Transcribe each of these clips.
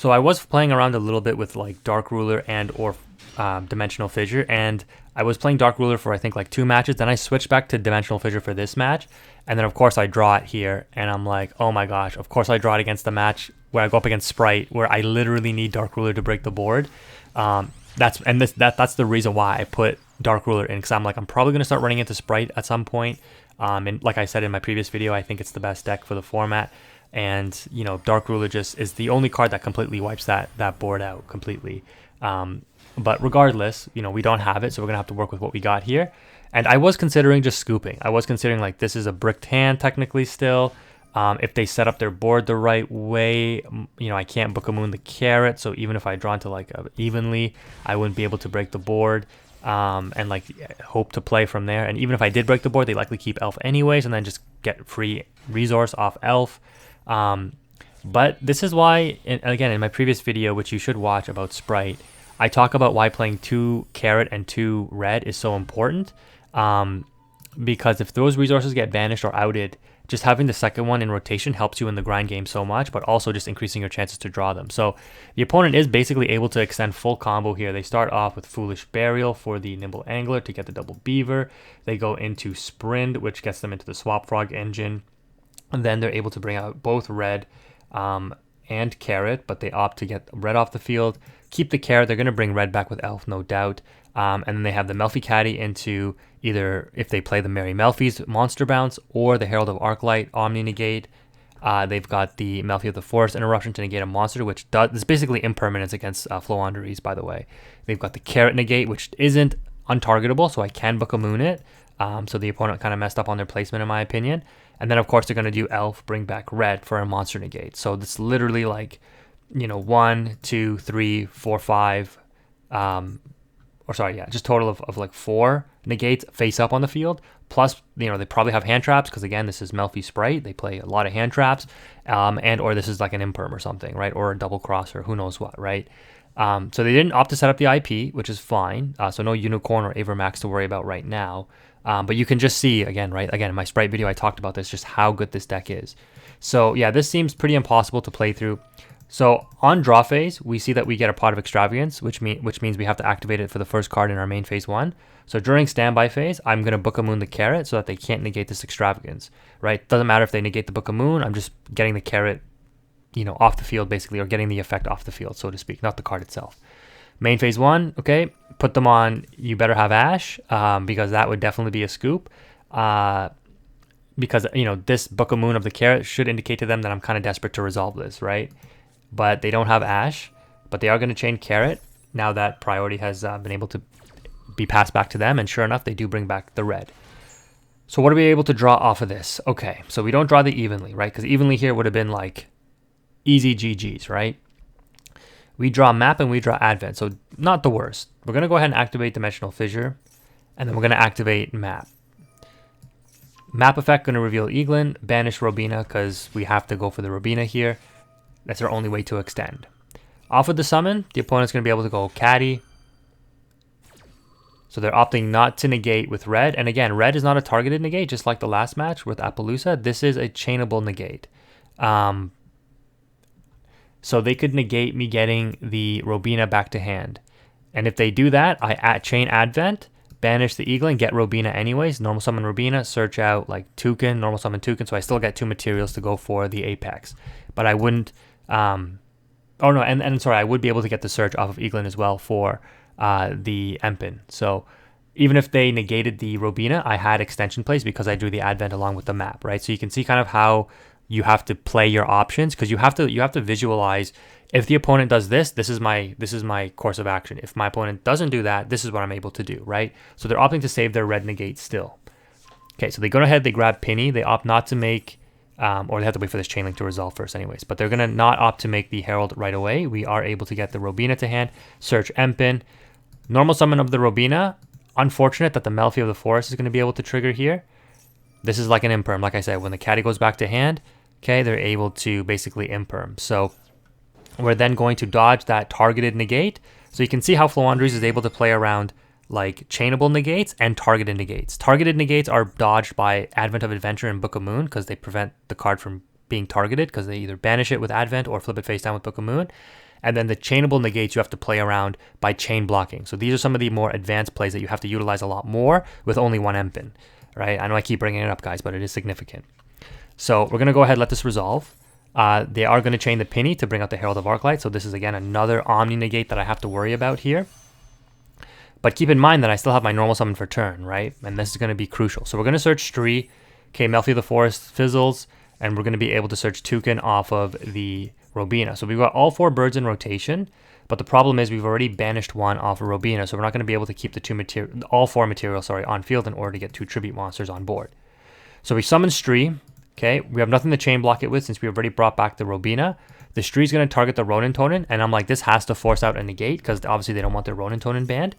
So I was playing around a little bit with like Dark Ruler and or Dimensional Fissure, and I was playing Dark Ruler for I think like 2 matches. Then I switched back to Dimensional Fissure for this match, and then of course I draw it here, and I'm like, oh my gosh! Of course I draw it against the match where I go up against Sprite, where I literally need Dark Ruler to break the board. That's the reason why I put Dark Ruler in, because I'm like, I'm probably gonna start running into Sprite at some point. And like I said in my previous video, I think it's the best deck for the format. And you know, Dark Ruler just is the only card that completely wipes that board out completely. But regardless, you know, we don't have it, so we're gonna have to work with what we got here. And I was considering just scooping. I was considering like this is a bricked hand technically still. If they set up their board the right way, you know, I can't Book of Moon the carrot, so even if I draw into like evenly, I wouldn't be able to break the board. And like hope to play from there. And even if I did break the board, they likely keep Elf anyways, and then just get free resource off Elf. But this is why, again, in my previous video, which you should watch about Sprite, I talk about why playing 2 carrot and 2 red is so important. Because if those resources get banished or outed, just having the second one in rotation helps you in the grind game so much, but also just increasing your chances to draw them. So the opponent is basically able to extend full combo here. They start off with Foolish Burial for the Nimble Angler to get the double Beaver. They go into Sprint, which gets them into the Swap Frog engine. And then they're able to bring out both red and carrot, but they opt to get red off the field. Keep the carrot. They're going to bring red back with Elf, no doubt. And then they have the Melfi Caddy into either, if they play the Merry Melfi's Monster Bounce, or the Herald of Arclight Omni Negate. They've got the Melfi of the Forest Interruption to negate a monster, which is basically impermanence against Flowandereeze, by the way. They've got the Carrot Negate, which isn't untargetable, so I can Book a Moon it. So the opponent kind of messed up on their placement, in my opinion. And then, of course, they're going to do Elf, bring back red for a monster negate. So it's literally like, you know, 1, 2, 3, 4, 5, just total of like 4 negates face up on the field. Plus, you know, they probably have hand traps, because again, this is Melfi Sprite. They play a lot of hand traps, and or this is like an imperm or something, right? Or a double cross or who knows what, right? So they didn't opt to set up the IP, which is fine. So no Unicorn or Avermax to worry about right now. But you can just see, again, right? Again, in my Sprite video, I talked about this, just how good this deck is. So yeah, this seems pretty impossible to play through. So on draw phase, we see that we get a Pot of Extravagance, which means we have to activate it for the first card in our main phase 1. So during standby phase, I'm going to Book a Moon the carrot so that they can't negate this Extravagance, right? Doesn't matter if they negate the Book of Moon, I'm just getting the carrot, you know, off the field basically, or getting the effect off the field, so to speak, not the card itself. Main phase 1, okay, put them on You Better Have Ash, because that would definitely be a scoop. Because, you know, this Book of Moon of the carrot should indicate to them that I'm kind of desperate to resolve this, right? But they don't have Ash, but they are going to chain carrot now that priority has been able to be passed back to them, and sure enough, they do bring back the red. So what are we able to draw off of this? Okay, so we don't draw the evenly, right? Because evenly here would have been like easy GGs, right? We draw map and we draw advent, so not the worst. We're going to go ahead and activate Dimensional Fissure, and then we're going to activate map. Map effect going to reveal Eaglin, banish Robina because we have to go for the Robina here. That's our only way to extend. Off with the summon, the opponent's going to be able to go Caddy. So they're opting not to negate with red. And again, red is not a targeted negate, just like the last match with Appaloosa. This is a chainable negate. So they could negate me getting the Robina back to hand. And if they do that, I chain Advent, banish the Eagle, and get Robina anyways. Normal summon Robina, search out like Toucan, normal summon Toucan. So I still get 2 materials to go for the Apex. But I wouldn't... I would be able to get the search off of Eaglin as well for the Empin. So even if they negated the Robina, I had extension plays because I drew the Advent along with the map, right? So you can see kind of how you have to play your options, because you have to visualize, if the opponent does this, this is my course of action. If my opponent doesn't do that, this is what I'm able to do, right? So they're opting to save their red negate still. Okay, so they go ahead, they grab Penny, they opt not to make, or they have to wait for this chain link to resolve first anyways, but they're going to not opt to make the Herald right away. We are able to get the Robina to hand, search Empin, normal summon of the Robina. Unfortunate that the Melfi of the Forest is going to be able to trigger here. This is like an imperm, like I said, when the Caddy goes back to hand, okay, they're able to basically imperm. So we're then going to dodge that targeted negate. So you can see how Flowandereeze is able to play around like chainable negates and targeted negates. Targeted negates are dodged by Advent of Adventure and Book of Moon because they prevent the card from being targeted, because they either banish it with Advent or flip it face down with Book of Moon. And then the chainable negates you have to play around by chain blocking. So these are some of the more advanced plays that you have to utilize a lot more with only one Empin, right? I know I keep bringing it up, guys, but it is significant. So we're going to go ahead and let this resolve. They are going to chain the Penny to bring out the Herald of Arclight. So this is, again, another Omni negate that I have to worry about here. But keep in mind that I still have my normal summon for turn, right? And this is going to be crucial. So we're going to search Stree. Okay, Melfi of the Forest fizzles. And we're going to be able to search Toucan off of the Robina. So we've got all 4 birds in rotation. But the problem is we've already banished one off of Robina. So we're not going to be able to keep the all 4 materials on field in order to get 2 tribute monsters on board. So we summon Stree. Okay, we have nothing to chain block it with since we already brought back the Robina. The Stree's going to target the Ronin Tonin, and I'm like, this has to force out a negate because obviously they don't want their Ronin Tonin banned.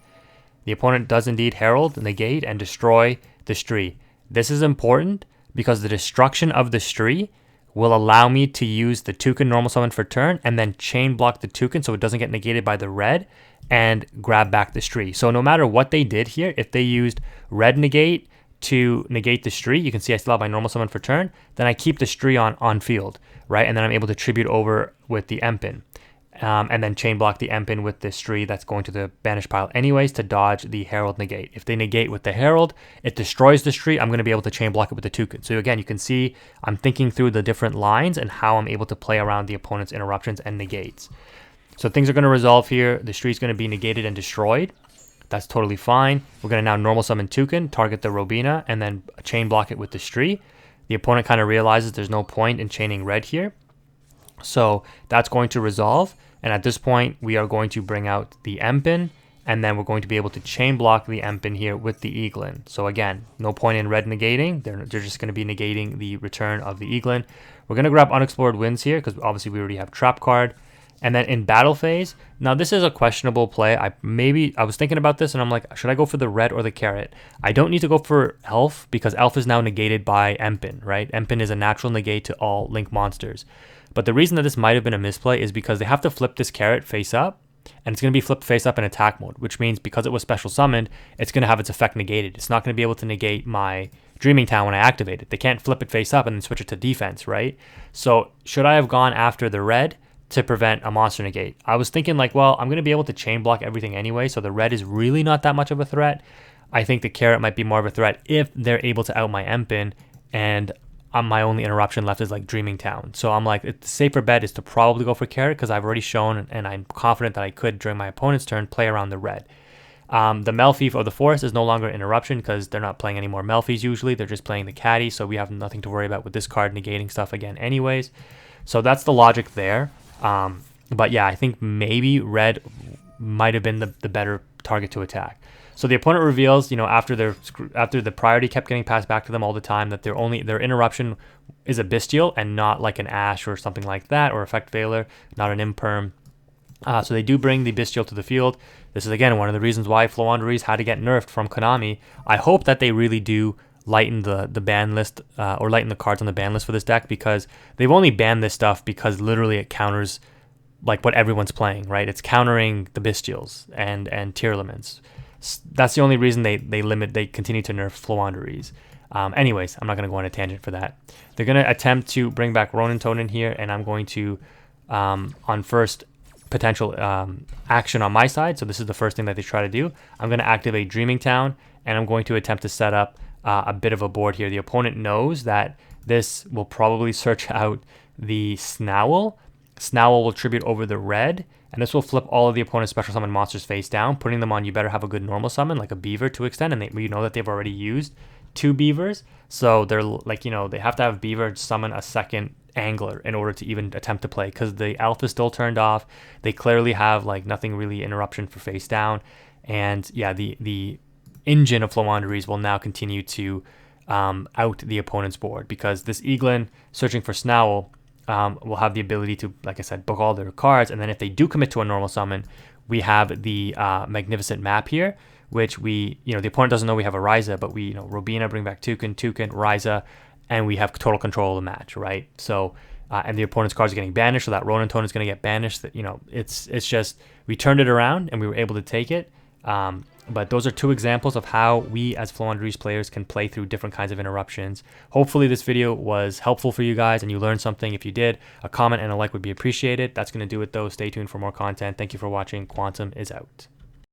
The opponent does indeed herald, negate, and destroy the Stree. This is important because the destruction of the Stree will allow me to use the Toucan normal summon for turn and then chain block the Toucan so it doesn't get negated by the red and grab back the Stree. So no matter what they did here, if they used red negate to negate the Stree, you can see I still have my normal summon for turn, then I keep the Stree on field, right? And then I'm able to tribute over with the Empin. And then chain block the Empin with the Stree that's going to the banish pile anyways to dodge the Herald negate. If they negate with the Herald, it destroys the Stree. I'm going to be able to chain block it with the Toucan. So again, you can see I'm thinking through the different lines and how I'm able to play around the opponent's interruptions and negates. So things are going to resolve here. The Stree is going to be negated and destroyed. That's totally fine. We're going to now normal summon Toucan, target the Robina, and then chain block it with the Stree. The opponent kind of realizes there's no point in chaining red here. So that's going to resolve. And at this point, we are going to bring out the Empin, and then we're going to be able to chain block the Empin here with the Eaglin. So again, no point in red negating. They're just going to be negating the return of the Eaglin. We're going to grab Unexplored Winds here because obviously we already have Trap card. And then in battle phase, now this is a questionable play. I was thinking about this and I'm like, should I go for the red or the carrot? I don't need to go for Elf because Elf is now negated by Empin, right? Empin is a natural negate to all Link monsters. But the reason that this might have been a misplay is because they have to flip this carrot face up, and it's going to be flipped face up in attack mode, which means because it was special summoned, it's going to have its effect negated. It's not going to be able to negate my Dreaming Town when I activate it. They can't flip it face up and then switch it to defense, right? So should I have gone after the red to prevent a monster negate? I was thinking like, well, I'm going to be able to chain block everything anyway, so the red is really not that much of a threat. I think the carrot might be more of a threat if they're able to out my Empin, and my only interruption left is like Dreaming Town. So I'm like, the safer bet is to probably go for carrot because I've already shown and I'm confident that I could, during my opponent's turn, play around the red. The Melfi of the Forest is no longer an interruption because they're not playing any more Melfis usually. They're just playing the Caddy, so we have nothing to worry about with this card negating stuff again anyways. So that's the logic there. But yeah, I think maybe red might have been the better target to attack. So the opponent reveals, after the priority kept getting passed back to them all the time, that their interruption is a Bestial and not like an Ash or something like that, or Effect Veiler, not an Imperm. So they do bring the Bestial to the field. This is again one of the reasons why FLOOWANDEREEZE had to get nerfed from Konami. I hope that they really do lighten the ban list or lighten the cards on the ban list for this deck, because they've only banned this stuff because literally it counters like what everyone's playing, right? It's countering the Bestials and Tearlaments. That's the only reason they continue to nerf FLOOWANDEREEZE. Anyways, I'm not going to go on a tangent for that. They're going to attempt to bring back Ronin Tonin here, and I'm going to, on first potential action on my side, so this is the first thing that they try to do, I'm going to activate Dreaming Town, and I'm going to attempt to set up a bit of a board here. The opponent knows that this will probably search out the Snowl. Snowl will tribute over the red, and this will flip all of the opponent's special summon monsters face down, putting them on you better have a good normal summon, like a Beaver to extend, and we know that they've already used 2 Beavers, so they're like, they have to have Beaver summon a second Angler in order to even attempt to play, because the Elf is still turned off. They clearly have like nothing really interruption for face down, and yeah, the engine of FLOOWANDEREEZE will now continue to out the opponent's board, because this Eaglin searching for Snowl will have the ability to, like I said, book all their cards, and then if they do commit to a normal summon, we have the Magnificent Map here, which the opponent doesn't know we have a Ryza, but we, Robina, bring back Toucan, Ryza, and we have total control of the match, right? So, and the opponent's cards are getting banished, so that Ronin Tonin is going to get banished. That it's just, we turned it around and we were able to take it. But those are two examples of how we as FLOOWANDEREEZE players can play through different kinds of interruptions. Hopefully this video was helpful for you guys and you learned something. If you did, a comment and a like would be appreciated. That's going to do it though. Stay tuned for more content. Thank you for watching. Quantum is out.